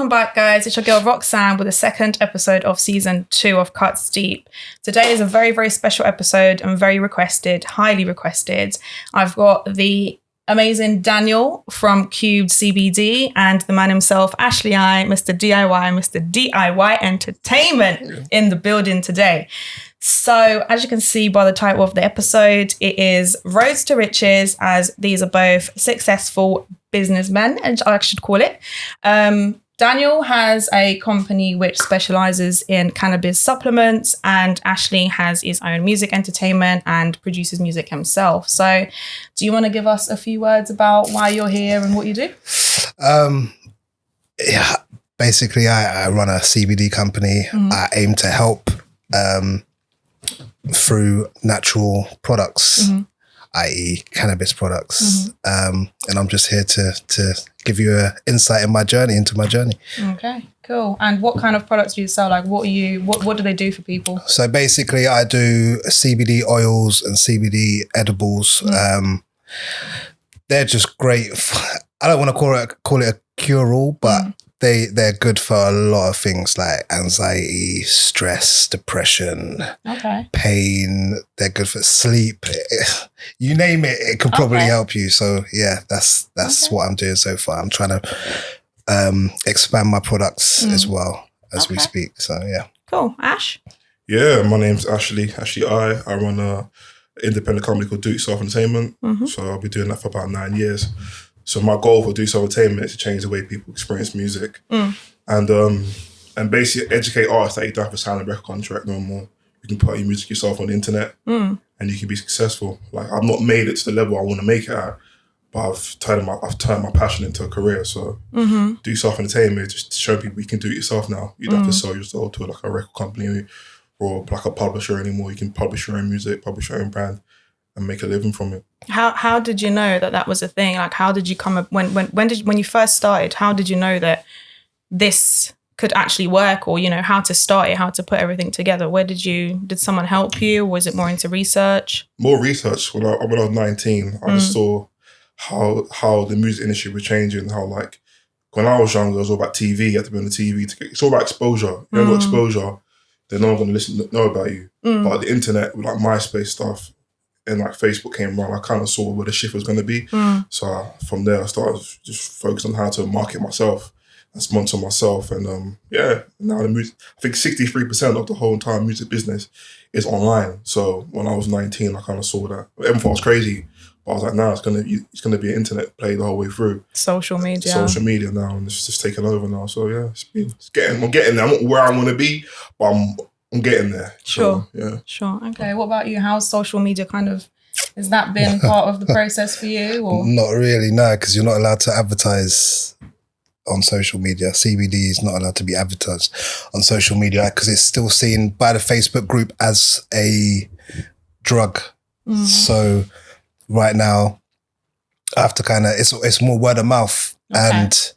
Welcome back, guys. It's your girl Roxanne with the second episode of season 2 of Cuts Deep. Today is a very, very special episode and very requested, highly requested. I've got the amazing Daniel from Cubed CBD and the man himself, Ashleyi, Mr. DIY, Mr. DIY Entertainment in the building today. So as you can see by the title of the episode, it is Roads to Riches, as these are both successful businessmen, I should call it. Daniel has a company which specializes in cannabis supplements, and Ashleyi has his own music entertainment and produces music himself. So do you want to give us a few words about why you're here and what you do? Yeah, basically I run a CBD company. I aim to help through natural products, i.e. cannabis products. And I'm just here to give you an insight into my journey. Okay, cool. And what kind of products do you sell? Like what do they do for people? So basically I do CBD oils and CBD edibles. They're just great. I don't want to call it a cure-all, but they're good for a lot of things like anxiety, stress, depression, pain. They're good for sleep. You name it, it can probably help you. So yeah, that's what I'm doing so far. I'm trying to expand my products as well as we speak. So yeah. Cool. Ash? Yeah, my name's Ashleyi. I run a independent company called Do It Yourself Entertainment. So I'll be doing that for about 9 years. So my goal for Do Yourself Entertainment is to change the way people experience music and basically educate artists that you don't have to sign a record contract no more. You can put your music yourself on the internet and you can be successful. Like I've not made it to the level I want to make it at, but I've turned my passion into a career. So Do Yourself Entertainment just to show people you can do it yourself now. You don't have to sell yourself to like a record company or like a publisher anymore. You can publish your own music, publish your own brand, and make a living from it. How did you know that was a thing? Like how did you come up when you first started? How did you know that this could actually work, or how to start it, how to put everything together? Did someone help you, or was it more into research? More research. When I was 19, I just saw how the music industry was changing. How like when I was younger, it was all about TV. You had to be on the TV. It's all about exposure. You haven't got exposure, then no one's going to know about you. But the internet, with like MySpace stuff, and like Facebook came around, I kind of saw where the shift was going to be. So from there, I started just focusing on how to market myself and sponsor myself. And now the music, I think 63% of the whole entire music business is online. So when I was 19, I kind of saw that. Everyone thought I was crazy, but I was like, nah, it's gonna be an internet play the whole way through. Social media now, and it's just taking over now. So yeah, I'm getting there. I'm not where I want to be, but I'm getting there. Sure. So, yeah. Sure. Okay. What about you? How's social media has that been part of the process for you? Or? Not really, no, because you're not allowed to advertise on social media. CBD is not allowed to be advertised on social media because it's still seen by the Facebook group as a drug. So right now, I have to it's more word of mouth. And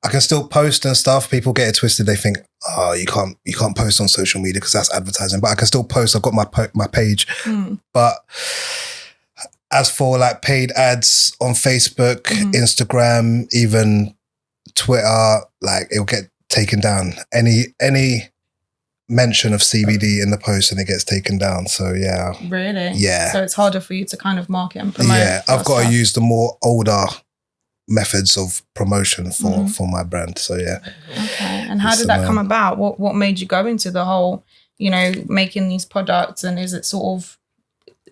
I can still post and stuff. People get it twisted. They think, oh, you can't post on social media because that's advertising. But I can still post. I've got my page. But as for like paid ads on Facebook, Instagram, even Twitter, like it'll get taken down. Any mention of CBD in the post and it gets taken down. So yeah. Really? Yeah. So it's harder for you to kind of market and promote. Yeah, I've got to use the more older methods of promotion for my brand. So yeah. Okay. And how did that come about? What made you go into the whole, making these products? And is it sort of,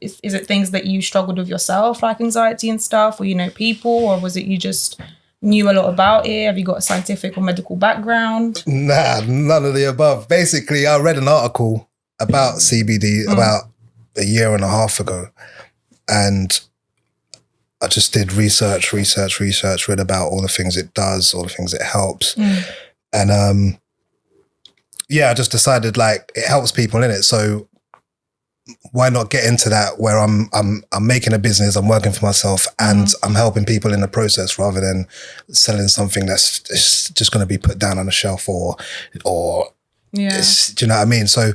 is it things that you struggled with yourself, like anxiety and stuff, or people, or was it you just knew a lot about it? Have you got a scientific or medical background? Nah, none of the above. Basically, I read an article about CBD about a year and a half ago, and I just did research, read about all the things it does, all the things it helps. And I just decided like it helps people in it. So why not get into that where I'm making a business, I'm working for myself and I'm helping people in the process rather than selling something that's just going to be put down on a shelf or do you know what I mean? So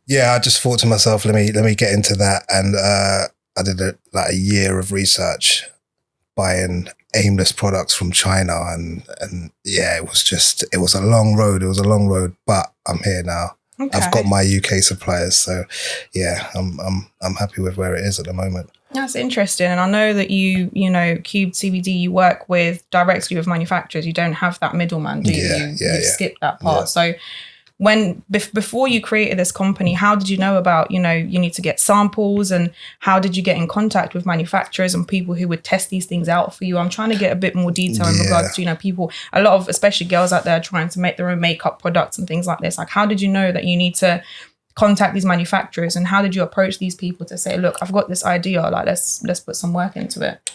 yeah, I just thought to myself, let me get into that. And I did a year of research, buying aimless products from China, and yeah, it was a long road. It was a long road, but I'm here now. Okay. I've got my UK suppliers, so yeah, I'm happy with where it is at the moment. That's interesting, and I know that you know, Cubed CBD, you work with directly with manufacturers. You don't have that middleman, do you? You skip that part. So when before you created this company, how did you know about, you know, you need to get samples, and how did you get in contact with manufacturers and people who would test these things out for you? I'm trying to get a bit more detail in regards to, you know, people, a lot of especially girls out there trying to make their own makeup products and things like this. Like, how did you know that you need to contact these manufacturers, and how did you approach these people to say, look, I've got this idea, like let's put some work into it?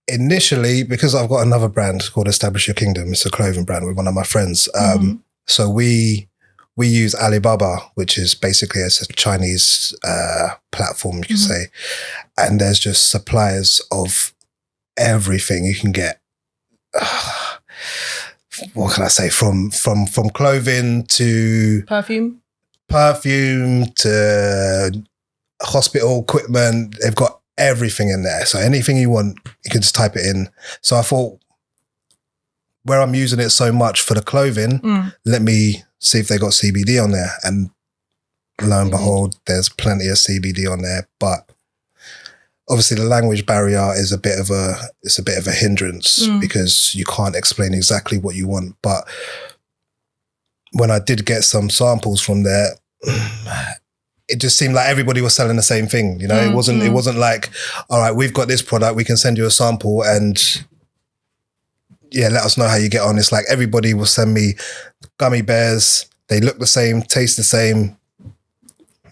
Initially, because I've got another brand called Establish Your Kingdom, it's a clothing brand with one of my friends. So we use Alibaba, which is basically a Chinese platform, you could say, and there's just suppliers of everything you can get. What can I say? From clothing to perfume to hospital equipment. They've got everything in there. So anything you want, you can just type it in. So I thought, where I'm using it so much for the clothing, let me see if they got CBD on there. And lo and behold, there's plenty of CBD on there. But obviously the language barrier is a bit of a hindrance because you can't explain exactly what you want. But when I did get some samples from there, it just seemed like everybody was selling the same thing. You know, it wasn't like, all right, we've got this product, we can send you a sample and yeah, let us know how you get on. It's like everybody will send me gummy bears. They look the same, taste the same.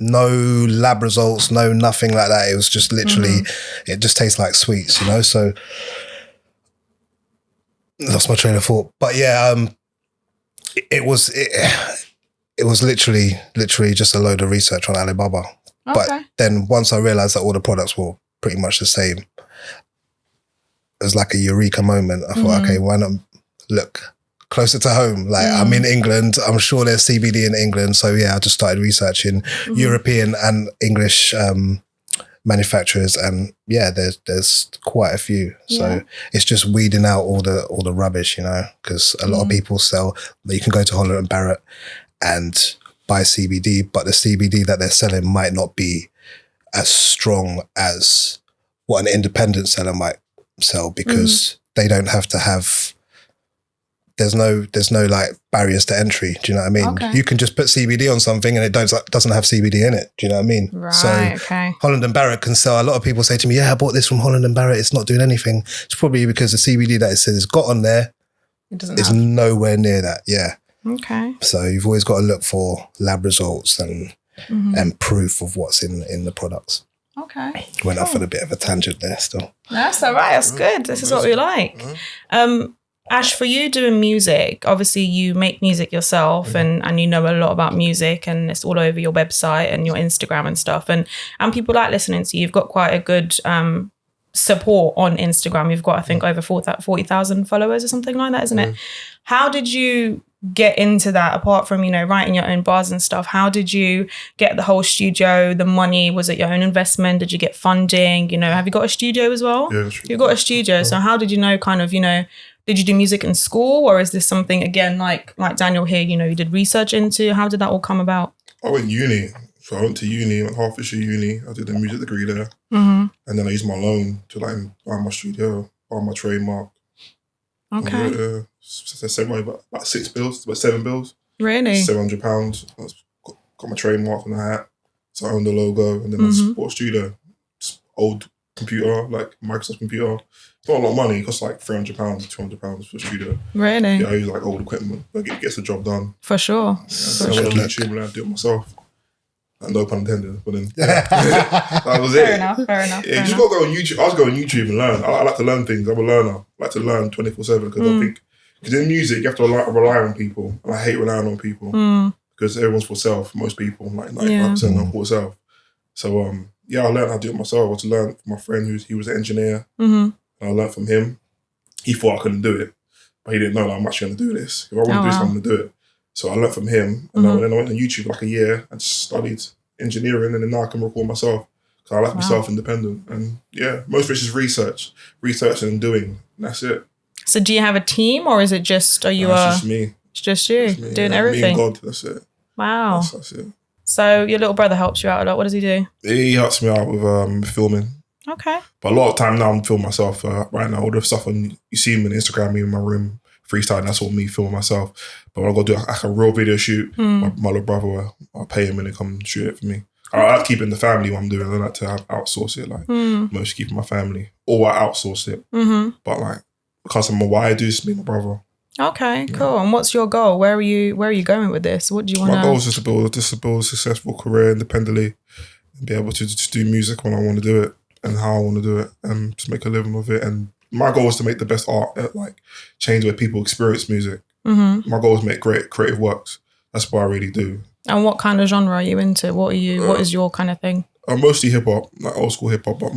No lab results, no nothing like that. It was just literally, it just tastes like sweets, you know? So lost my train of thought. But yeah, it was literally just a load of research on Alibaba. Okay. But then once I realized that all the products were pretty much the same, it was like a eureka moment. I thought, okay, why not look closer to home? Like I'm in England, I'm sure there's CBD in England. So yeah, I just started researching European and English manufacturers, and yeah, there's quite a few. So it's just weeding out all the rubbish, you know, because a lot of people sell, you can go to Holland and Barrett and buy CBD, but the CBD that they're selling might not be as strong as what an independent seller might sell, because they don't have to have, there's no like barriers to entry. Do you know what I mean? Okay. You can just put CBD on something and it doesn't have CBD in it. Do you know what I mean? Right, so Holland and Barrett can sell. A lot of people say to me, yeah, I bought this from Holland and Barrett, it's not doing anything. It's probably because the CBD that it says it's got on there is nowhere near that. Yeah. Okay. So you've always got to look for lab results and proof of what's in the products. Okay. Went off on a bit of a tangent there still. That's all right. That's good. This is what we like. Ash, for you doing music, obviously you make music yourself and you know a lot about music, and it's all over your website and your Instagram and stuff. And people like listening to you. You've got quite a good support on Instagram. You've got, I think, over 40,000 followers or something like that, isn't it? How did you get into that, apart from, you know, writing your own bars and stuff? How did you get the whole studio, the money? Was it your own investment? Did you get funding? You know, have you got a studio as well? Yeah, sure. You've got a studio. So how did you know, kind of, you know, did you do music in school, or is this something, again, like Daniel here, you know, you did research into? How did that all come about? I went uni. So I went to uni, went Hertfordshire Uni. I did a music degree there. And then I used my loan to like buy my studio, buy my trademark. Okay. About 6 bills, about 7 bills. Really? £700. Got my trademark on the hat. So I owned the logo, and then I bought a studio. Just old computer, like Microsoft computer. It's not a lot of money. It costs like £300, £200 for a studio. Really? Yeah, I use like old equipment. Like it gets the job done. For sure. So I went on YouTube and I do it myself. No pun intended, but then that was it. Fair enough. Yeah, you just got to go on YouTube. I was going on YouTube and learn. I like to learn things. I'm a learner. I like to learn 24/7 because I think, because in music you have to rely on people, and I hate relying on people because everyone's for self. Most people, like 95% are for self. So I learned how to do it myself. I had to learn from my friend he was an engineer, and I learned from him. He thought I couldn't do it, but he didn't know that I'm actually going to do this. If I want to do this, I'm going to do it. So I learned from him, and then I went on YouTube for like a year and studied engineering, and then now I can record myself. So I like to be self-independent. And yeah, most of it's just research and doing. that's it. So do you have a team, or is it just, are you It's just me. It's just you It's me, doing Me everything? and God, that's it. Wow. That's it. So your little brother helps you out a lot. What does he do? He helps me out with filming. Okay. But a lot of time now I'm filming myself right now. All the stuff you see me on Instagram, me in my room, freestyling, that's all me filming myself. But when I go do like a real video shoot, my little brother, I'll pay him and he come shoot it for me. I like keeping the family what I'm doing. I don't like to outsource it, like mostly keeping my family. Or I outsource it. But like, because of why I do this, me and my brother. Okay, cool. And what's your goal? Where are you going with this? What do you want to... My goal is just to build a successful career independently and be able to just do music when I want to do it and how I want to do it and just make a living of it. And my goal is to make the best art, like change the way people experience music. My goal is to make great creative works. That's what I really do. And what kind of genre are you into? What is your kind of thing? I'm mostly hip hop, like old school hip hop, but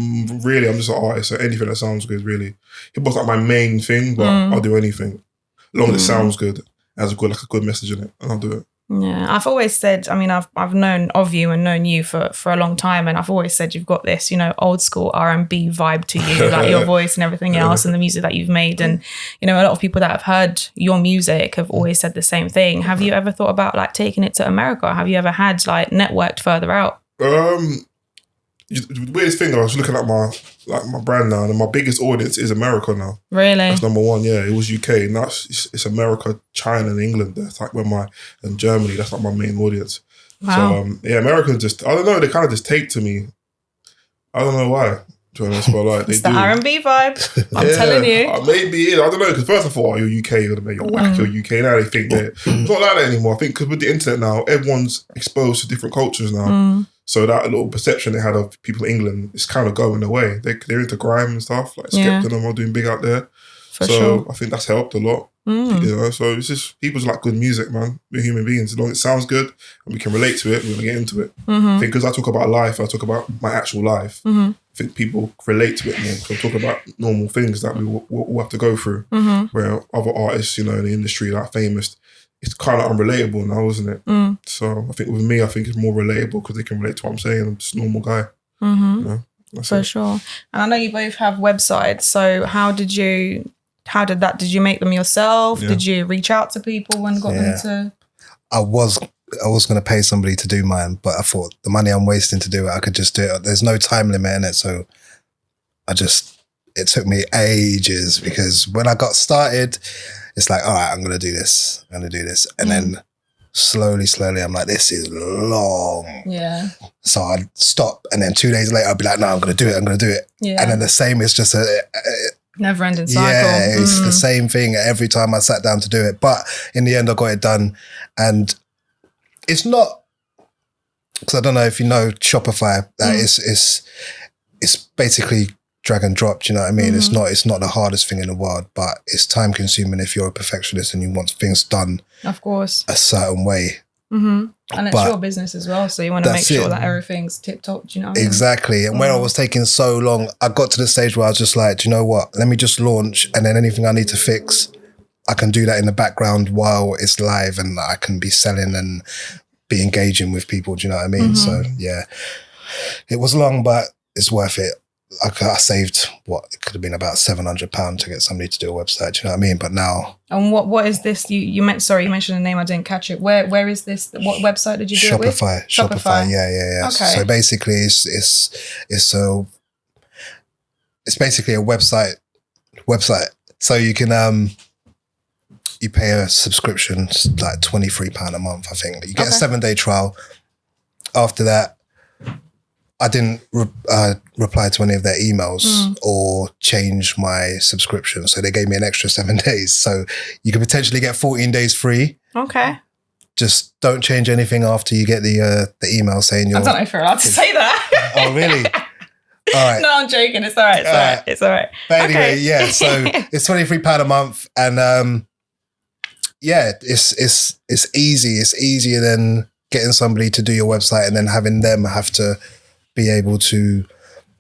really I'm just an artist, so anything that sounds good, really. Hip hop's like my main thing, but I'll do anything. As long as it sounds good, has a good message in it, and I'll do it. Yeah, I've always said, I mean, I've known of you and known you for a long time, and I've always said you've got this, old school R&B vibe to you, like your voice and everything else and the music that you've made. And, a lot of people that have heard your music have always said the same thing. Have you ever thought about like taking it to America? Have you ever had like networked further out? The weirdest thing, I was looking at my brand now, and my biggest audience is America now. Really? That's number one. Yeah, it was UK. Now it's America, China, and England. That's like and Germany. That's like my main audience. Wow. So America just, I don't know. They kind of just take to me. I don't know why. To be honest, but like it's the R&B vibe. I'm telling you. Maybe it is. I don't know, because first I thought, you're UK, you're whack, you're UK. Now they think that it's not like that anymore. I think because with the internet now, everyone's exposed to different cultures now. So that little perception they had of people in England is kind of going away. They're into grime and stuff, like Skepta and all doing big out there. For sure. I think that's helped a lot. So it's just, people just like good music, man. We're human beings. As long as it sounds good and we can relate to it, we're going to get into it. I think because I talk about life, I talk about my actual life. I think people relate to it more. So I talk about normal things that we will have to go through. Where other artists, in the industry, like famous, it's kind of unrelatable now, isn't it? So I think with me, it's more relatable because they can relate to what I'm saying. I'm just a normal guy. For sure. And I know you both have websites. So did you make them yourself? Did you reach out to people and got them to? I was going to pay somebody to do mine, but I thought the money I'm wasting to do it, I could just do it. There's no time limit in it. So it took me ages, because when I got started, it's like, all right, I'm going to do this. And then slowly, I'm like, this is long. Yeah. So I'd stop, and then 2 days later, I'd be like, no, I'm going to do it. Yeah. And then the same is just a never-ending cycle. Yeah, it's the same thing every time I sat down to do it. But in the end, I got it done. And it's not, because I don't know if you know Shopify, that it's basically drag and drop, do you know what I mean? It's not the hardest thing in the world, but it's time consuming if you're a perfectionist and you want things done, of course, a certain way. And it's your business as well, so you want to make sure that everything's tip top, do you know what I mean? Exactly. And when I was taking so long, I got to the stage where I was just like, do you know what? Let me just launch, and then anything I need to fix, I can do that in the background while it's live, and I can be selling and be engaging with people, do you know what I mean? So yeah, it was long, but it's worth it. I saved it could have been about £700 to get somebody to do a website. Do you know what I mean? But now. And what is this? You mentioned the name. I didn't catch it. Where is this? What website did you do it with? Shopify. Yeah. Okay. So basically, it's basically a website. So you can you pay a subscription, like £23 a month, I think. You get a 7-day trial. After that, I didn't reply to any of their emails or change my subscription. So they gave me an extra 7 days. So you could potentially get 14 days free. Okay. Just don't change anything after you get the email saying you're... I don't know if you're allowed to say that. Oh, really? All right. No, I'm joking. It's all right. It's all right. But anyway, yeah. So it's £23 a month. And it's easy. It's easier than getting somebody to do your website and then having them have to be able to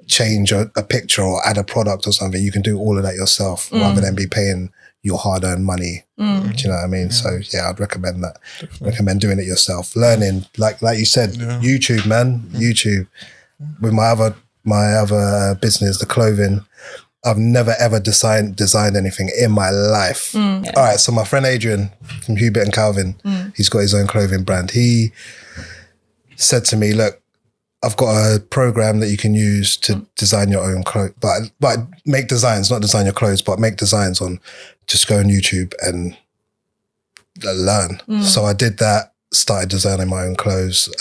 change a picture or add a product or something. You can do all of that yourself rather than be paying your hard-earned money. Do you know what I mean? Yeah. So yeah, I'd recommend that. Definitely. Recommend doing it yourself. Learning, like you said, YouTube, man. YouTube. With my other business, the clothing, I've never ever designed anything in my life. All right, so my friend Adrian from Hubert and Calvin, he's got his own clothing brand. He said to me, look, I've got a program that you can use to design your own clothes, but make designs, not design your clothes, but make designs on, just go on YouTube and learn. So I did that, started designing my own clothes.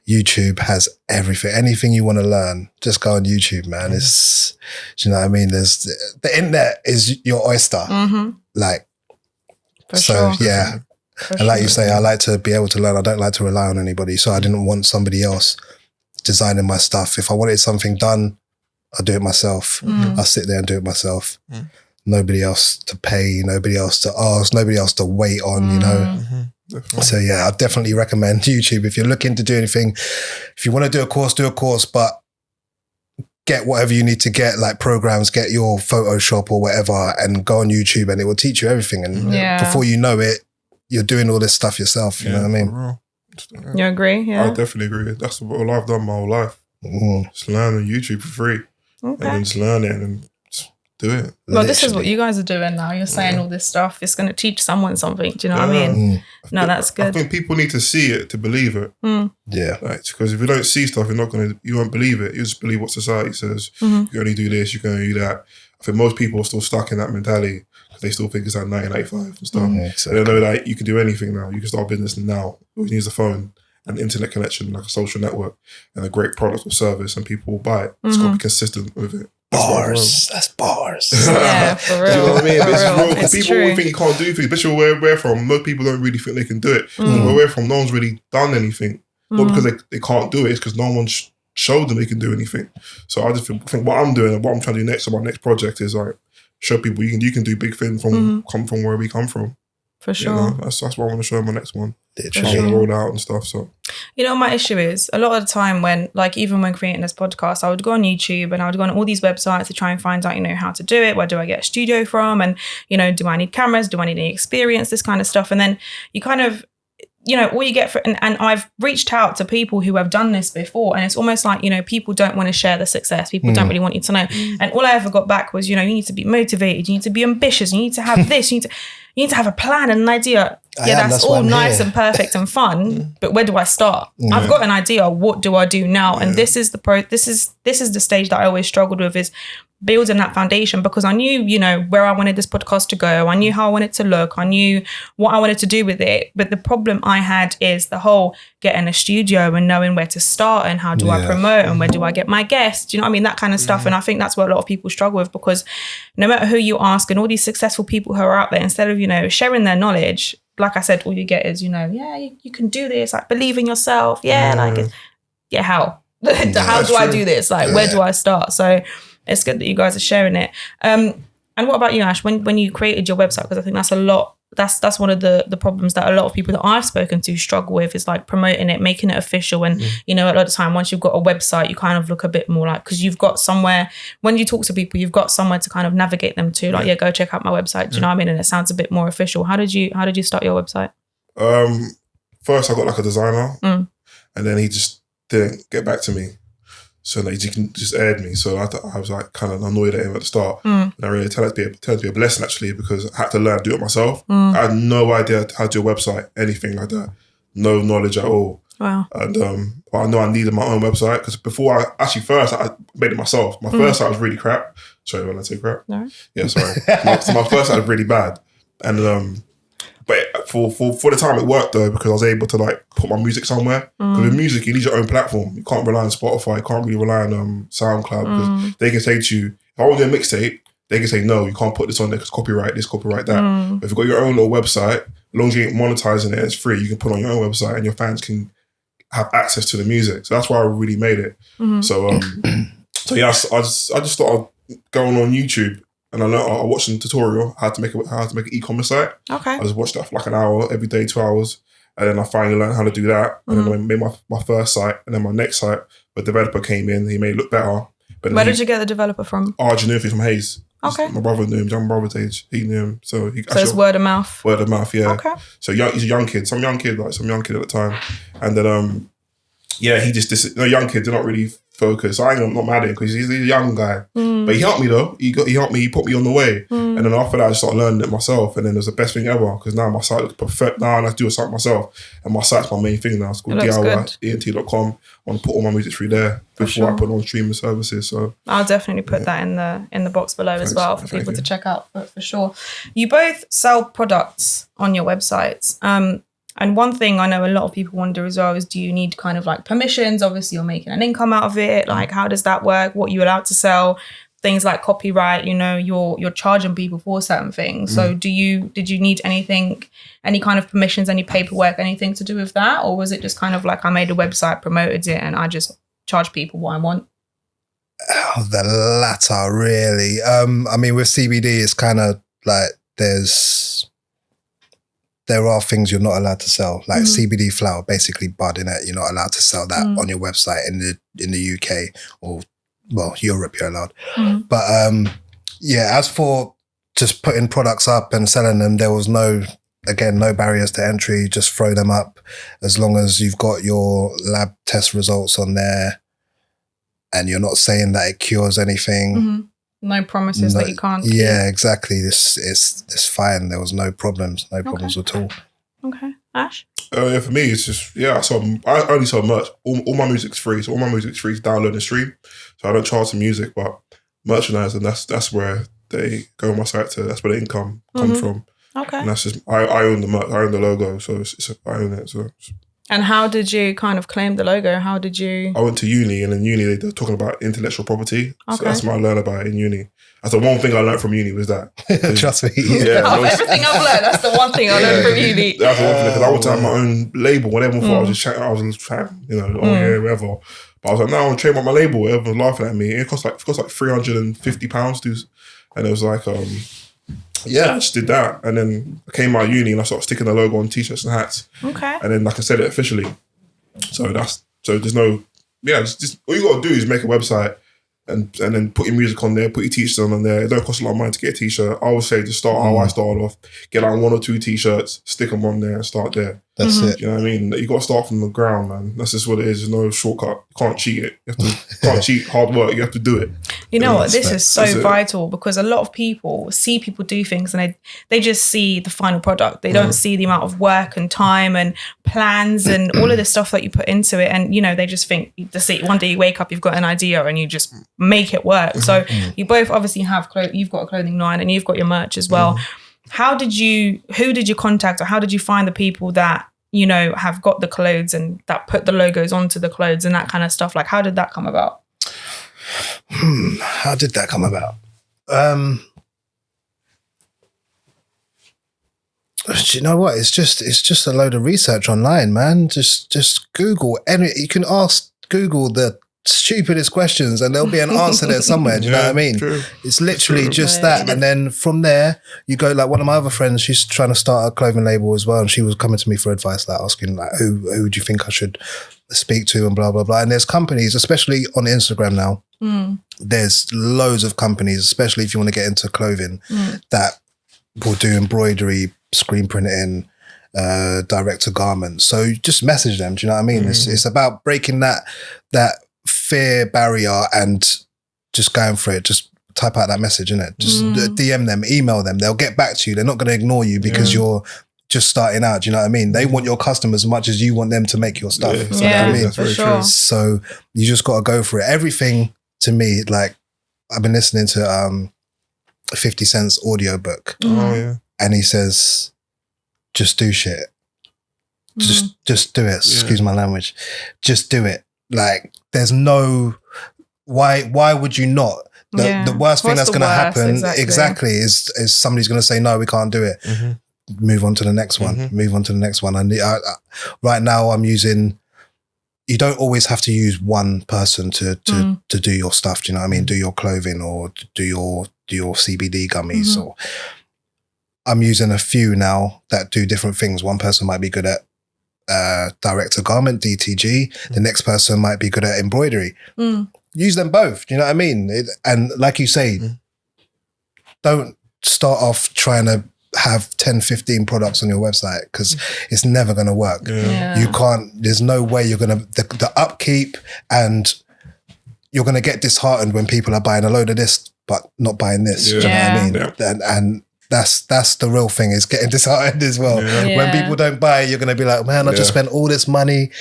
YouTube has everything. Anything you want to learn, just go on YouTube, man. It's, do you know what I mean? There's the internet is your oyster. Like, For sure. Yeah. For And like sure. you say, I like to be able to learn. I don't like to rely on anybody. So I didn't want somebody else designing my stuff. If I wanted something done, I'll do it myself. I'll sit there and do it myself. Nobody else to pay, nobody else to ask, nobody else to wait on, you know. So yeah, I definitely recommend YouTube. If you're looking to do anything, if you want to do a course, but get whatever you need to get, like programs, get your Photoshop or whatever, and go on YouTube and it will teach you everything. And before you know it, you're doing all this stuff yourself. You know what I mean? You agree? Yeah. I definitely agree. That's what I've done my whole life. Just learn on YouTube for free. And then just learn it and then just do it. Well, this is what you guys are doing now. You're saying all this stuff. It's going to teach someone something. Do you know what I mean? No, that's good. I think people need to see it to believe it. Yeah. Like, because if you don't see stuff, you won't believe it. You just believe what society says. You can only do this, you can only do that. I think most people are still stuck in that mentality because they still think it's like 1995 and stuff. Exactly. They don't know that you can do anything now. You can start a business now. All you need is a phone and internet connection, like a social network, and a great product or service, and people will buy it. It's got to be consistent with it. Bars. That's bars. Yeah, for real. Do you know what I mean? For It's real. real. It's People true. always think you can't do things, especially where we're from. Most people don't really think they can do it. Where we're from, no one's really done anything. Not because they can't do it, it's because no one showed them they can do anything. So I just think what I'm doing and what I'm trying to do next on my next project is like show people you can do big things come from where we come from. For sure. You know, that's what I want to show in my next one. Literally. I'm gonna roll out and stuff. So You know, my issue is a lot of the time when, like, even when creating this podcast, I would go on YouTube and I would go on all these websites to try and find out, you know, how to do it. Where do I get a studio from? And, you know, do I need cameras? Do I need any experience? This kind of stuff. And then you kind of, you know, all you get for, and I've reached out to people who have done this before, and it's almost like, you know, people don't want to share the success. People don't really want you to know. And all I ever got back was, you know, you need to be motivated. You need to be ambitious. You need to have this. You need to have a plan and an idea. That's all nice and perfect and fun. But where do I start? I've got an idea. What do I do now? And this is the stage that I always struggled with, is building that foundation, because I knew, you know, where I wanted this podcast to go. I knew how I wanted to look. I knew what I wanted to do with it. But the problem I had is the whole getting a studio and knowing where to start and how do I promote and where do I get my guests? Do you know what I mean? That kind of stuff. And I think that's what a lot of people struggle with, because no matter who you ask and all these successful people who are out there, instead of, you know, sharing their knowledge, like I said, all you get is, you know, you can do this, like believe in yourself. How? How do I do this? Like, where do I start? So it's good that you guys are sharing it. And what about you, Ash? When you created your website, because I think that's a lot. That's one of the problems that a lot of people that I've spoken to struggle with, is like promoting it, making it official. And, you know, a lot of the time, once you've got a website, you kind of look a bit more like, because you've got somewhere, when you talk to people, you've got somewhere to kind of navigate them to, like, go check out my website. Do you know what I mean? And it sounds a bit more official. How did you start your website? First I got like a designer, and then he just didn't get back to me. So like, he just aired me. So I was like kind of annoyed at him at the start. And I really turned out to be a blessing, actually, because I had to learn to do it myself. I had no idea how to do a website, anything like that. No knowledge at all. Wow. And I know I needed my own website, because before I made it myself. My first site was really crap. Sorry, when I say crap. No. Yeah, sorry. So my first site was really bad. And but for the time it worked, though, because I was able to like put my music somewhere. Because with music, you need your own platform. You can't rely on Spotify. You can't really rely on SoundCloud, because they can say to you, if I want to do a mixtape, they can say, no, you can't put this on there because copyright this, copyright that. But if you've got your own little website, as long as you ain't monetizing it, it's free. You can put on your own website and your fans can have access to the music. So that's why I really made it. So yeah, I just started going on YouTube. And I watched a tutorial how to make an e-commerce site. Okay. I just watched that for like an hour every day, 2 hours. And then I finally learned how to do that. And then I made my first site. And then my next site, a developer came in. He made it look better. But where did you get the developer from? Arjun from Hayes. Okay. My brother knew him. John brother's age. He knew him. So it's word of mouth? Word of mouth, yeah. Okay. So he's a young kid. Some young kid at the time. And then yeah, he just young kids, they're not really focused. I'm not mad at him because he's a young guy. But he helped me though. He helped me. He put me on the way. And then after that, I just started learning it myself. And then it was the best thing ever because now my site looks perfect. Now I do a site myself, and my site's my main thing now. It's called DIY E02.com. I want to put all my music through there before I put on streaming services. So I'll definitely put that in the box below as well for people to check out for sure. You both sell products on your websites. And one thing I know a lot of people wonder as well is, do you need kind of like permissions? Obviously, you're making an income out of it. Like, how does that work? What are you allowed to sell? Things like copyright, you're charging people for certain things. So did you need anything, any kind of permissions, any paperwork, anything to do with that? Or was it just kind of like I made a website, promoted it, and I just charge people what I want? Oh, the latter, really. I mean, with CBD, it's kind of like there are things you're not allowed to sell, like CBD flower, basically bud in it. You're not allowed to sell that on your website in the UK or, well, Europe you're allowed. But yeah, as for just putting products up and selling them, there was no barriers to entry. Just throw them up as long as you've got your lab test results on there and you're not saying that it cures anything. No promises that you can't keep. Yeah, exactly. It's fine. There was no problems at all. Okay. Ash? Yeah, for me, it's just, I only sell merch. All my music's free. So all my music's free to download and stream. So I don't charge the music, but merchandise, and that's where they go on my site to, that's where the income comes from. Okay. And that's just, I own the merch, I own the logo, so I own it. So. And how did you kind of claim the logo? How did you... I went to uni, and in uni they're talking about intellectual property. So that's what I learned about in uni. That's the one thing I learned from uni was that. Trust me. Everything I've learned, that's the one thing I learned from uni. That's the one thing, because I wanted to have my own label. When everyone thought I was just chatting, whatever. But I was like, no, I want to trademark my label. Everyone was laughing at me. It cost like £350 and it was like, I just did that. And then I came out of uni and I started sticking the logo on t-shirts and hats. Okay. And then like I said it officially. So there's no, just all you got to do is make a website and then put your music on there, put your t-shirts on there. It don't cost a lot of money to get a t-shirt. I would say just start how I started off. Get like 1 or 2 t-shirts, stick them on there and start there. That's it. You know what I mean? You got to start from the ground, man. That's just what it is. There's no shortcut. You can't cheat it. You can't cheat hard work. You have to do it. You know what? This is so vital because a lot of people see people do things and they just see the final product. They don't see the amount of work and time and plans and all of the stuff that you put into it. And, they just think, one day you wake up, you've got an idea and you just make it work. So you both obviously you've got a clothing line and you've got your merch as well. Who did you contact, or how did you find the people that, have got the clothes and that put the logos onto the clothes and that kind of stuff? Like, how did that come about? How did that come about? Do you know what? It's just a load of research online, man. Just Google you can ask Google the stupidest questions and there'll be an answer there somewhere. Do you know what I mean? True. It's literally just that. And then from there, you go, like one of my other friends, she's trying to start a clothing label as well. And she was coming to me for advice, like asking like, who do you think I should speak to and blah, blah, blah. And there's companies, especially on Instagram now, there's loads of companies, especially if you want to get into clothing, that will do embroidery, screen printing, direct to garments. So just message them. Do you know what I mean? It's about breaking that fear barrier and just going for it. Just type out that message, innit? Just DM them, email them. They'll get back to you. They're not going to ignore you because you're just starting out. Do you know what I mean? They want your customers as much as you want them to make your stuff. You know what I mean? That's very true. So you just got to go for it. Everything to me, like I've been listening to 50 Cent's audiobook. And he says, just do shit. Just do it. Excuse my language. Just do it. Like there's no, why would you not? The worst thing that's going to happen exactly is somebody's going to say, no, we can't do it. Move on to the next one. Move on to the next one. And right now I'm using, you don't always have to use one person to do your stuff. Do you know what I mean? Do your clothing or do your CBD gummies or I'm using a few now that do different things. One person might be good at direct to garment, DTG. The next person might be good at embroidery. Use them both. Do you know what I mean? And like you say, don't start off trying to have 10, 15 products on your website because it's never going to work. You can't, there's no way you're going to, the upkeep, and you're going to get disheartened when people are buying a load of this, but not buying this. Do you know what I mean? And that's the real thing, is getting disheartened as well. When people don't buy, you're going to be like, man, I just spent all this money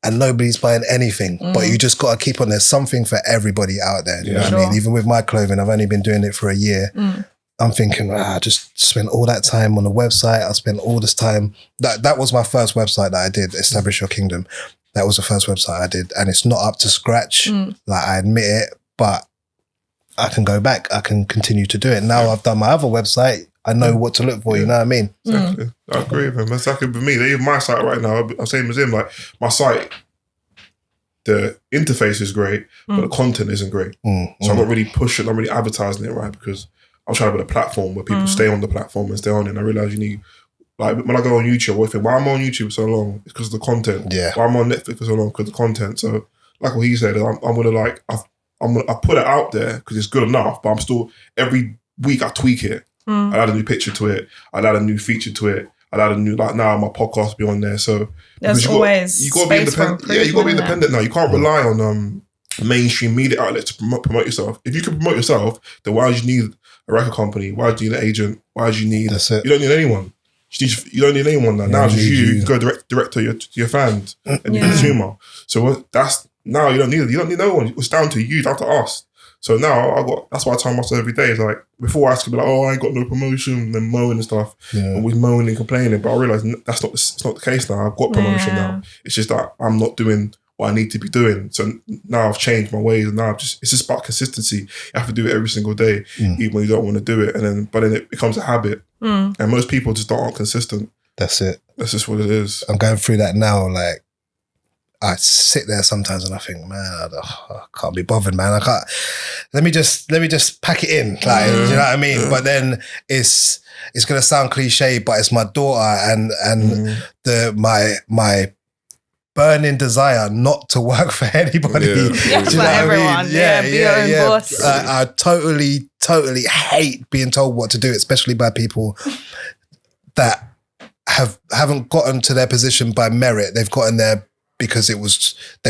and nobody's buying anything. But you just got to keep on, there's something for everybody out there. Do you know what I mean? Even with my clothing, I've only been doing it for a year. I'm thinking, I just spent all that time on the website. I spent all this time. That was my first website that I did, Establish Your Kingdom. That was the first website I did. And it's not up to scratch. Like, I admit it, but I can go back. I can continue to do it. Now I've done my other website. I know what to look for, you know what I mean? Exactly. I agree with him. That's exactly with me. Even my site right now, I'm same as him. Like, my site, the interface is great, but the content isn't great. So I'm not really pushing, I'm really advertising it, right? Because I'm trying to build a platform where people stay on the platform and stay on it. And I realize you need, like, when I go on YouTube, I think, why I'm on YouTube for so long? It's because of the content. Why I'm on Netflix for so long? Because of the content. So, like what he said, I'm gonna like, I put it out there because it's good enough, but I'm still, every week I tweak it. I add a new picture to it. I add a new feature to it. I add a new, like, now my podcast will be on there. So there's always you got to be independent. Yeah, you got to be independent now. You can't rely on mainstream media outlets to promote yourself. If you can promote yourself, then why do you need a record company? Why do you need an agent? Why do you need? That's it. You don't need anyone. You don't need anyone now. Now it's just you go direct to your fans and your consumer. So that's now you don't need no one. It's down to you, down to us. So now that's why I tell myself every day, is like, before I used to be like, oh, I ain't got no promotion, and then mowing and stuff, and we moaning and complaining. But I realised it's not the case now. I've got promotion now. It's just that I'm not doing what I need to be doing. So now I've changed my ways, and now it's just about consistency. You have to do it every single day, even when you don't want to do it. But then it becomes a habit. And most people just aren't consistent. That's it. That's just what it is. I'm going through that now, like, I sit there sometimes and I think, man, I can't be bothered, man. I can't. Let me just pack it in, like, you know what I mean? But then it's gonna sound cliche, but it's my daughter and my burning desire not to work for anybody. That's like everyone. Be your own boss. I totally hate being told what to do, especially by people that haven't gotten to their position by merit. They've gotten there because they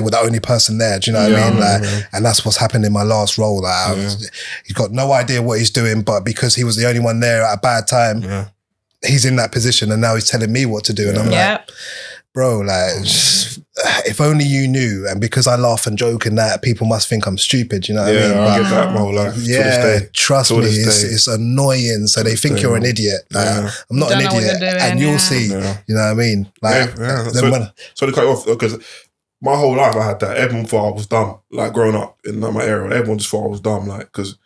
were the only person there. Do you know what I mean? Like, and that's what's happened in my last role. Like, he's got no idea what he's doing, but because he was the only one there at a bad time, he's in that position, and now he's telling me what to do. And I'm like, bro, like, if only you knew. And because I laugh and joke and that, people must think I'm stupid. You know what I mean? I get that my whole life. Trust me, it's annoying. So they think you're an idiot. Like, I'm not an idiot, and you'll see. You know what I mean? Like, so to cut you off, because my whole life I had that. Everyone thought I was dumb. Like, growing up in my area, everyone just thought I was dumb. Like, because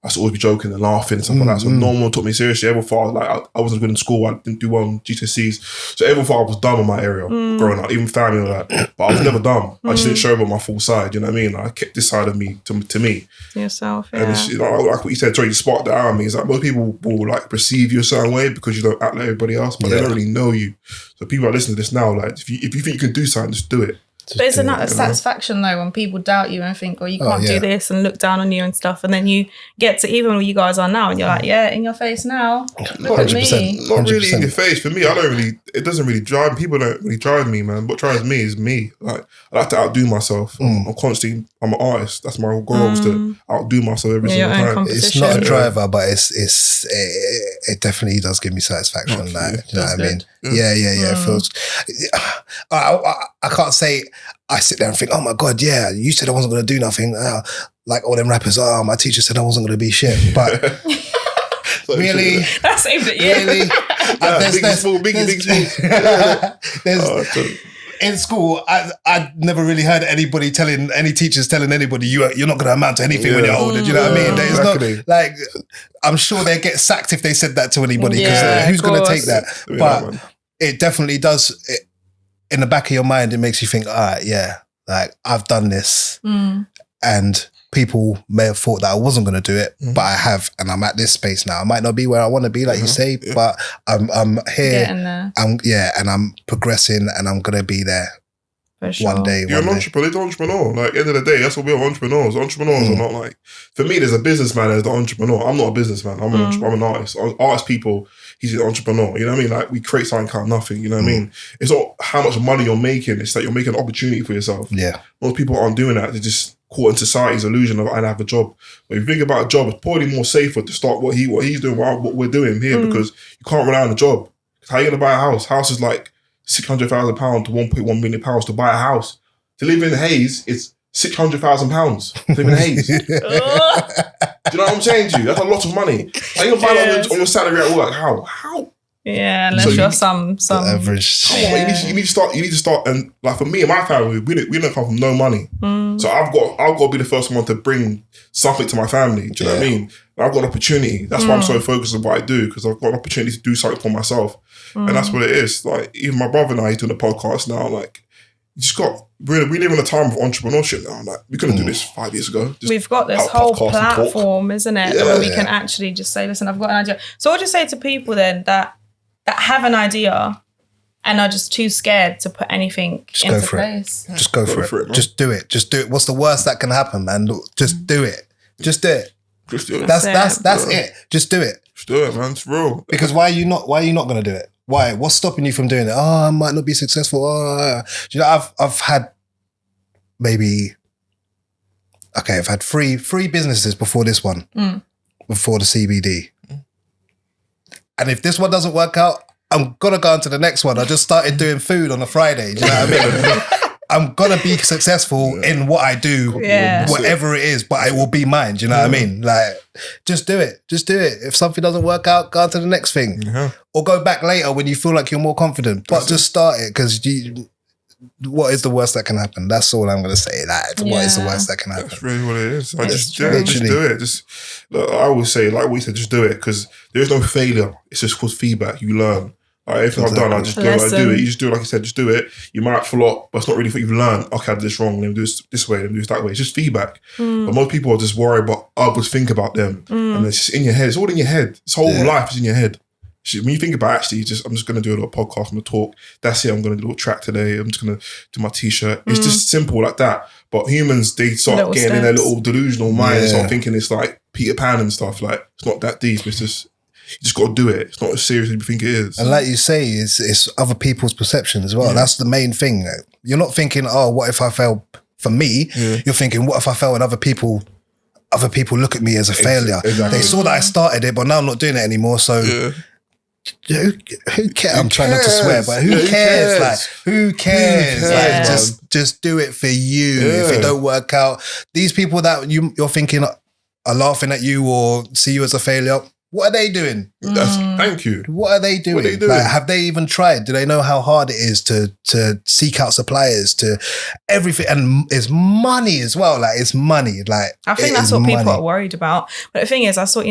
I used to always be joking and laughing and stuff like that. So no one took me seriously. Everyone thought I wasn't good in school. I didn't do well on GCSEs. So everyone thought I was dumb in my area growing up, even family and all that. But I was never dumb. I just didn't show them my full side. You know what I mean? Like, I kept this side of me to me. Yourself, And it's, like what you said, you sparked that out of me. It's like, most people will, like, perceive you a certain way because you don't act like everybody else, but they don't really know you. So people are listening to this now. Like, if you think you can do something, just do it. But isn't that a satisfaction though, when people doubt you and think, oh, you can't do this, and look down on you and stuff, and then you get to even where you guys are now and you're like, in your face now, look at me. Not really in your face. For me, it doesn't really drive, people don't really drive me, man. What drives me is me. Like, I like to outdo myself. I'm an artist. That's my goal, is to outdo myself every single time. It's not a driver, but it definitely does give me satisfaction. Like, you know what I mean? It feels, I can't say I sit there and think, oh my God, you said I wasn't going to do nothing. Like all them rappers, my teacher said I wasn't going to be shit. But really? That's aimed at you. Really? Big small. In school, I never really heard any teachers telling anybody you're not going to amount to anything when you're older. Do you know what I mean? There's not, like, I'm sure they'd get sacked if they said that to anybody, because who's going to take that? But it definitely does. In the back of your mind, it makes you think, all right, like, I've done this, and people may have thought that I wasn't going to do it, but I have, and I'm at this space now. I might not be where I want to be, like you say, but I'm here. And I'm progressing, and I'm going to be there one day. You're an entrepreneur. Like, at the end of the day, that's what we're entrepreneurs. Entrepreneurs are not like, for me, there's a businessman as the entrepreneur. I'm not a businessman. I'm an artist. Artist people, he's an entrepreneur. You know what I mean? Like we create something out of nothing. You know what I mean? It's not how much money you're making. It's that you're making an opportunity for yourself. Yeah. Most people aren't doing that. They're just caught in society's illusion of I have a job. But if you think about a job, it's probably more safer to start what he's doing, what we're doing here, because you can't rely on a job. How are you gonna buy a house? House is like £600,000 to £1.1 million to buy a house. To live in Hayes, it's £600,000 to live in Hayes. Do you know what I'm saying to you? That's a lot of money. How you gonna buy that on your salary at work? How? Yeah, unless you're some average. Come on, you need to start, and like for me and my family, we don't come from no money. So I've got to be the first one to bring something to my family. Do you know what I mean? I've got an opportunity. That's why I'm so focused on what I do, because I've got an opportunity to do something for myself. And that's what it is. Like even my brother and I, he's doing a podcast now. Like we live in a time of entrepreneurship now. Like we couldn't do this 5 years ago. We've got this whole platform, isn't it? Where we can actually just say, listen, I've got an idea. So what do you say to people then that have an idea and are just too scared to put anything into place? Just go for it. Just do it. Just do it. What's the worst that can happen, man? Just do it. Just do it. Just do it. That's it. Just do it. Just do it, man. It's real. Because why are you not going to do it? Why? What's stopping you from doing it? Oh, I might not be successful. Do you know, I've had I've had three businesses before this one, before the CBD. And if this one doesn't work out, I'm going to go on to the next one. I just started doing food on a Friday. Do you know what I mean? I'm going to be successful in what I do, whatever it is, but it will be mine. Do you know what I mean? Like, just do it. Just do it. If something doesn't work out, go on to the next thing. Or go back later when you feel like you're more confident. But just start it, because what is the worst that can happen? That's all I'm going to say. What is the worst that can happen? That's really what it is. Just do it. Look, I always say, like we said, just do it, because there's no failure. It's just called feedback. You learn. Like everything I've done, I just do it. You just do it like you said, just do it. You might flop, but it's not really what you've learned. Okay, I did this wrong. Let me do this way. Let me do this that way. It's just feedback. But most people are just worried about others think about them. And it's just in your head. It's all in your head. This whole life is in your head. When you think about I'm just going to do a little podcast, I'm going to talk. That's it. I'm going to do a little track today. I'm just going to do my t-shirt. It's just simple like that. But humans, they start getting in their little delusional mind and start thinking it's like Peter Pan and stuff. Like, it's not that deep. It's just, you just got to do it. It's not as serious as you think it is. And like you say, it's other people's perception as well. That's the main thing. You're not thinking, oh, what if I fail for me? You're thinking, what if I fail and other people look at me as a failure? Exactly. They saw that I started it, but now I'm not doing it anymore. So who cares? I'm trying not to swear, but who cares? Like, who cares? Like, just do it for you. If it don't work out, these people that you're thinking are laughing at you or see you as a failure, what are they doing? Thank you. What are they doing? Like, have they even tried? Do they know how hard it is to seek out suppliers, to everything? And it's money as well. Like, it's money. Like, I think that's what people are worried about. But the thing is, I saw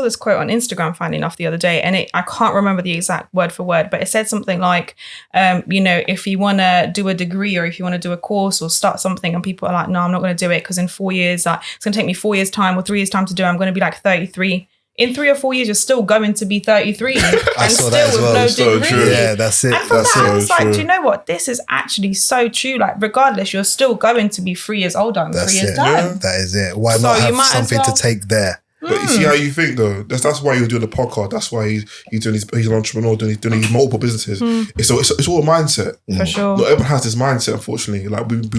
this quote on Instagram, funny enough, the other day, and I can't remember the exact word for word, but it said something like, if you want to do a degree or if you want to do a course or start something, and people are like, no, I'm not going to do it because in 4 years, it's going to take me 4 years time or 3 years time to do it. I'm going to be like 33. In 3 or 4 years, you're still going to be 33 and still with no degree. Yeah, that's it. And from that, I was like, do you know what? This is actually so true. Like, regardless, you're still going to be 3 years older in 3 years' time. That is it. Why not have something to take there? But you see how you think though. That's why you're doing the podcast. That's why he's an entrepreneur doing these multiple businesses. It's all a mindset. For sure. Not everyone has this mindset, unfortunately. Like we've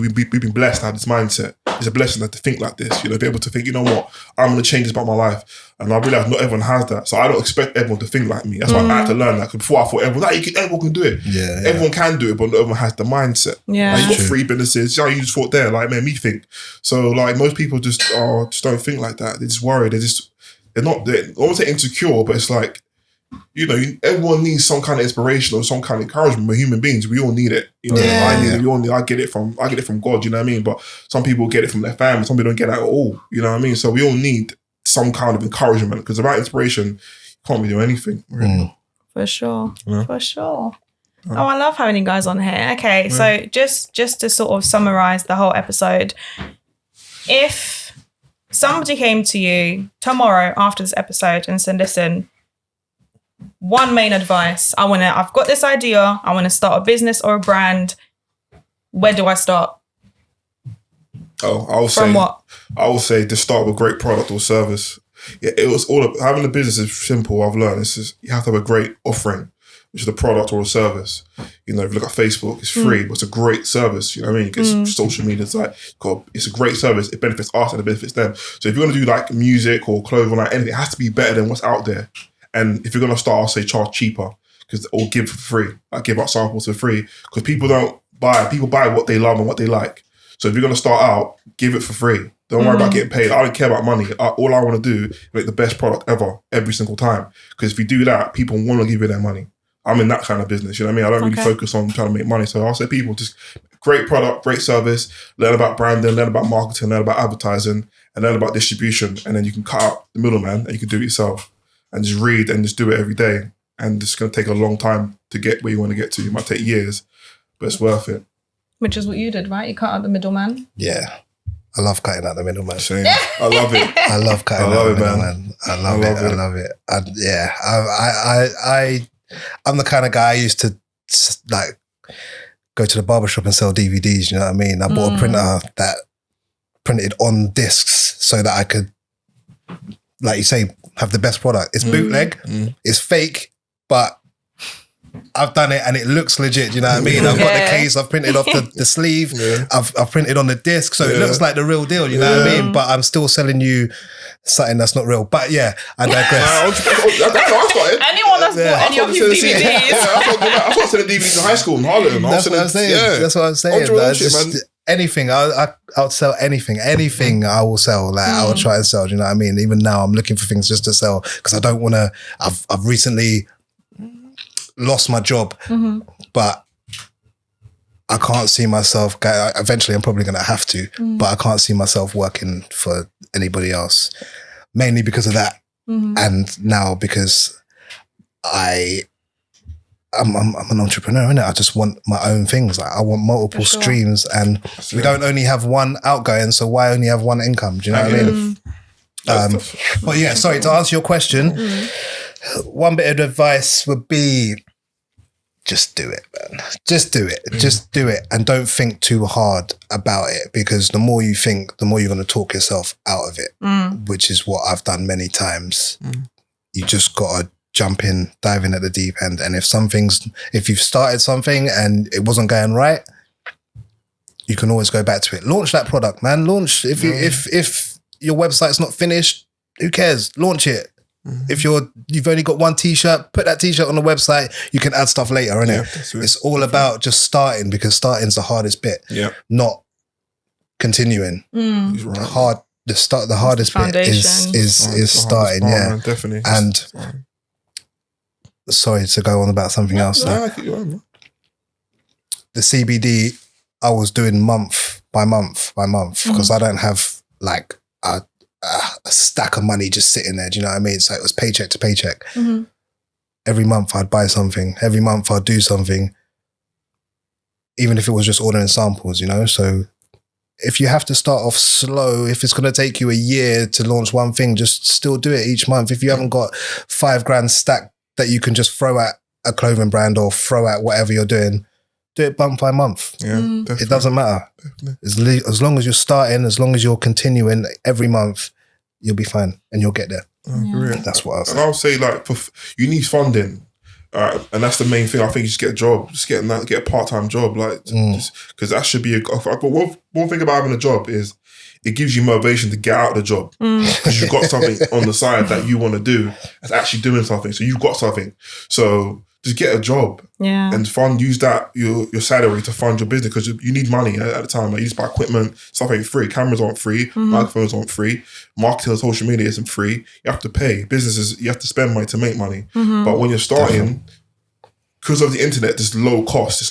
been blessed to have this mindset. It's a blessing to think like this. Be able to think, you know what, I'm going to change this about my life. And I realize not everyone has that. So I don't expect everyone to think like me. That's why I had to learn that. Because before I thought everyone can do it. Yeah. Everyone can do it, but not everyone has the mindset. Yeah. Like, you've got 3 businesses. You just thought there, like, made me think. So like most people just don't think like that. They just worry. They're not, I won't say insecure, but it's like, everyone needs some kind of inspiration or some kind of encouragement. We're human beings. We all need it. I get it from God, you know what I mean? But some people get it from their family. Some people don't get it at all. You know what I mean? So we all need some kind of encouragement, because without inspiration, you can't really do anything. Really. For sure. Yeah. For sure. Oh, I love having you guys on here. Okay, so just to sort of summarize the whole episode, if somebody came to you tomorrow after this episode and said, listen, one main advice, I've got this idea, I want to start a business or a brand, where do I start? I will say to start with great product or service. Yeah, it was all having a business is simple. I've learned it's just you have to have a great offering, which is a product or a service. You know, if you look at Facebook, it's free, but it's a great service. You know what I mean? Because social media is like, it's a great service. It benefits us and it benefits them. So if you're going to do like music or clothing or like anything, it has to be better than what's out there. And if you're going to start, I'll say charge cheaper or give for free. Like give out samples for free because people don't buy. People buy what they love and what they like. So if you're going to start out, give it for free. Don't worry about getting paid. I don't care about money. All I want to do is make the best product ever, every single time. Because if you do that, people want to give you their money. I'm in that kind of business, you know what I mean? I don't really focus on trying to make money. So I'll say people just great product, great service, learn about branding, learn about marketing, learn about advertising, and learn about distribution. And then you can cut out the middleman and you can do it yourself and just read and just do it every day. And it's going to take a long time to get where you want to get to. It might take years, but it's worth it. Which is what you did, right? You cut out the middleman. Yeah. I love cutting out the middleman. Same. I love it. I love cutting out the middleman. I love it. I'm the kind of guy I used to like go to the barbershop and sell DVDs, you know what I mean? I bought a printer that printed on discs so that I could, like you say, have the best product. It's bootleg, it's fake, but I've done it and it looks legit, you know what I mean? I've got the case, I've printed off the sleeve, I've printed on the disc, so it looks like the real deal, you know what I mean? But I'm still selling you something that's not real. But yeah, I digress. Anyone that's bought any of his DVDs. I started selling DVDs in high school in Harlem. That's what I'm saying. That's what I'm saying. Anything, I'll sell anything. Anything I will sell. Like I will try and sell, do you know what I mean? Even now I'm looking for things just to sell because I don't want to, I've recently lost my job, but I can't see myself, eventually I'm probably going to have to, but I can't see myself working for anybody else, mainly because of that. And now because I'm an entrepreneur, innit? I just want my own things. Like I want multiple streams and we don't only have one outgoing, so why only have one income? Do you know what I mean? But yeah, sorry, to answer your question, one bit of advice would be just do it, man. Just do it. Just do it. And don't think too hard about it because the more you think, the more you're going to talk yourself out of it, which is what I've done many times. You just got to jump in, dive in at the deep end. And if you've started something and it wasn't going right, you can always go back to it. Launch that product, man. Launch. If your website's not finished, who cares? Launch it. If you've only got one t-shirt, put that t-shirt on the website. You can add stuff later, innit? It's all about just starting because starting's the hardest bit. Not continuing. The hardest bit is starting. Yeah, definitely. And sorry to go on about something else. The CBD I was doing month by month because I don't have like a stack of money just sitting there. Do you know what I mean? So it was paycheck to paycheck. Every month I'd buy something. Every month I'd do something. Even if it was just ordering samples, you know? So if you have to start off slow, if it's going to take you a year to launch one thing, just still do it each month. If you haven't got $5,000 stacked that you can just throw at a clothing brand or throw at whatever you're doing, do it month by month. It doesn't matter. As long as you're starting, as long as you're continuing every month, you'll be fine and you'll get there. That's what I'll say. And I'll say like, you need funding. And that's the main thing. I think you just get a job, get a part-time job, like, because that should be one thing about having a job is it gives you motivation to get out of the job because you've got something on the side that you want to do that's actually doing something. So you've got something. So just get a job and use that your salary to fund your business because you need money at the time. Like you just buy equipment, stuff ain't free. Cameras aren't free, microphones aren't free, marketing on social media isn't free. You have to pay. Businesses, you have to spend money to make money. But when you're starting, because of the internet, it's low cost.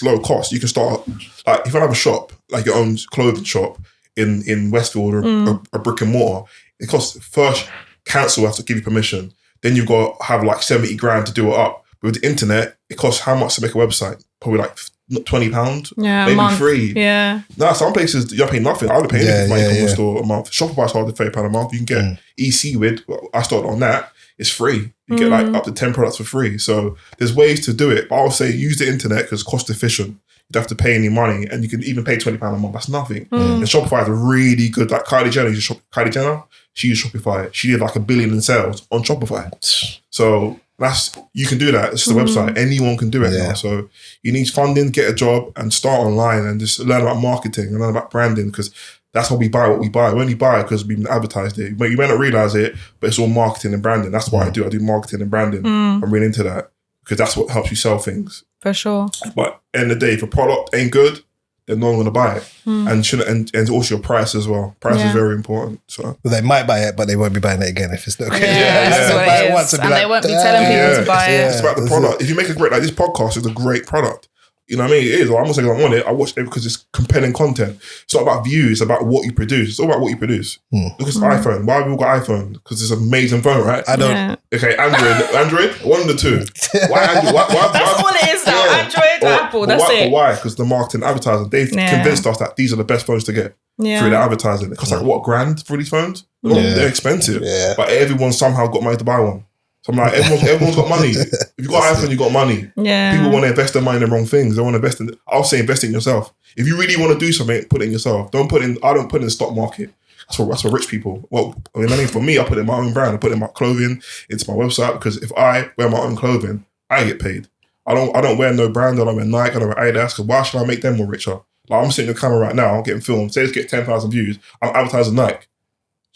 You can start, like if I have a shop, like your own clothing shop in Westfield or a brick and mortar, it costs, first council have to give you permission. Then you've got to have like 70 grand to do it up. With the internet, it costs how much to make a website? Probably like £20, maybe free. Now, some places you're paying nothing. I don't pay anything for my e-commerce store a month. Shopify is hard to £30 a month. You can get EC with. I started on that. It's free. You get like up to 10 products for free. So there's ways to do it. But I'll say use the internet because it's cost efficient. You don't have to pay any money, and you can even pay £20 a month. That's nothing. And Shopify is really good. Like Kylie Jenner, she used Shopify. She did like 1 billion in sales on Shopify. So you can do that. It's just a website. Anyone can do it now. So you need funding, get a job, and start online and just learn about marketing and learn about branding, because that's how we buy what we buy. We only buy it because we've advertised it. But you may not realize it, but it's all marketing and branding. That's what I do. I do marketing and branding. I'm really into that because that's what helps you sell things. For sure. But end of the day, if a product ain't good, then no one's gonna buy it. And also your price as well. Price is very important. So they might buy it, but they won't be buying it again if it's not good. That's what it is. And they won't be telling people to buy it. It's about the product. If you make a great, like this podcast is a great product. You know what I mean? It is. I'm not saying I want it. I watch it because it's compelling content. It's not about views. It's about what you produce. It's all about what you produce. Look at iPhone. Why have we all got iPhone? Because it's an amazing phone, right? I don't. Okay, Android. One of the two. Why Android? That's all it is now. Android, Apple. That's it. Why? Because the marketing advertising, they've convinced us that these are the best phones to get through their advertising. It costs like what, $1,000 for these phones? They're expensive. But everyone somehow got money to buy one. So I'm like, everyone's got money. If you got iPhone, you got money. Yeah. People want to invest their money in the wrong things. They want to invest in. I'll say invest in yourself. If you really want to do something, put it in yourself. I don't put it in the stock market. That's for rich people. Well, I mean, for me, I put it in my own brand. I put it in my clothing, into my website, because if I wear my own clothing, I get paid. I don't wear no brand. I don't wear Nike. I don't wear Adidas. Because why should I make them more richer? Like, I'm sitting on the camera right now, I'm getting filmed. Say let's get 10,000 views. I'm advertising Nike.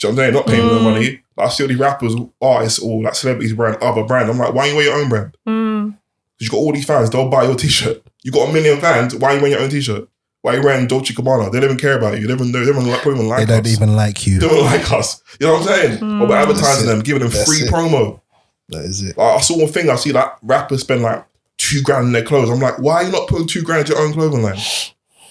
Do you know what I'm saying? Not paying no money. Like, I see all these rappers, artists, or like celebrities brand other brand. I'm like, why you wear your own brand? Because you got all these fans, they'll buy your t-shirt. You got 1 million fans, why you wearing your own t-shirt? Why you wearing Dolce & Gabbana? They don't even care about you. They don't even like us. They don't even like you. They don't like us. You know what I'm saying? But we're advertising them, giving them free promo. That is it. Like, I saw one thing, I see like rappers spend like $2,000 in their clothes. I'm like, why are you not putting $2,000 in your own clothing line?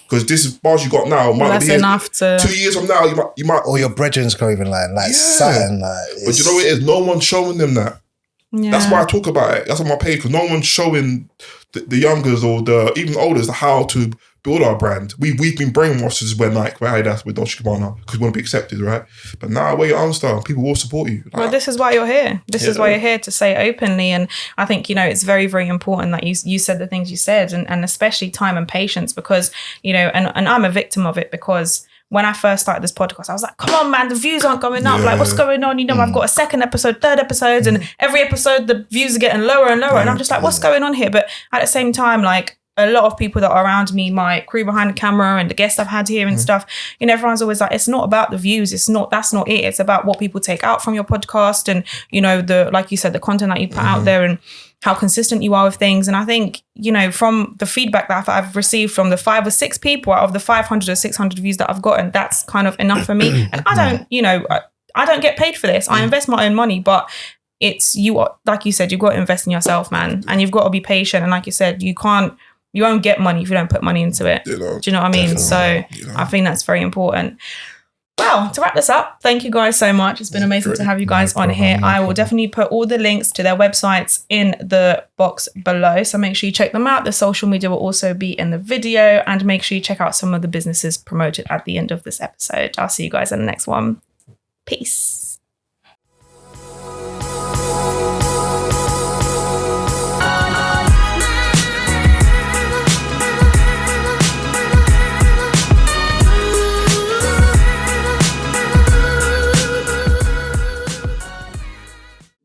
Because this is bars you got now. That's enough to 2 years from now, you might or your brethren's clothing line, like something like. But you know what it is? No one's showing them that. Yeah. That's why I talk about it. That's on my page, because no one's showing the youngers or the even olders how to build our brand. We've been brainwashed to wear Nike, wear Adidas, with Dolce & Gabbana, because we want to be accepted, right? But now wear your own style. People will support you. Well, this is why you're here. This is why you're here, to say openly. And I think, it's very, very important that you said the things you said, and especially time and patience, because, and I'm a victim of it, because when I first started this podcast, I was like, come on, man, the views aren't going up. Like, what's going on? I've got a second episode, third episodes, and every episode, the views are getting lower and lower. And I'm just like, what's going on here? But at the same time, like, a lot of people that are around me, my crew behind the camera and the guests I've had here and stuff, everyone's always like, it's not about the views. That's not it. It's about what people take out from your podcast and, like you said, the content that you put out there and how consistent you are with things. And I think, from the feedback that I've received from the 5 or 6 people out of the 500 or 600 views that I've gotten, that's kind of enough for me. And I don't get paid for this. I invest my own money, but it's like you said, you've got to invest in yourself, man. And you've got to be patient. And like you said, you won't get money if you don't put money into it. Do you know what I mean? So I think that's very important. Well, to wrap this up, thank you guys so much. It's been amazing to have you guys on here. I will definitely put all the links to their websites in the box below. So make sure you check them out. The social media will also be in the video, and make sure you check out some of the businesses promoted at the end of this episode. I'll see you guys in the next one. Peace.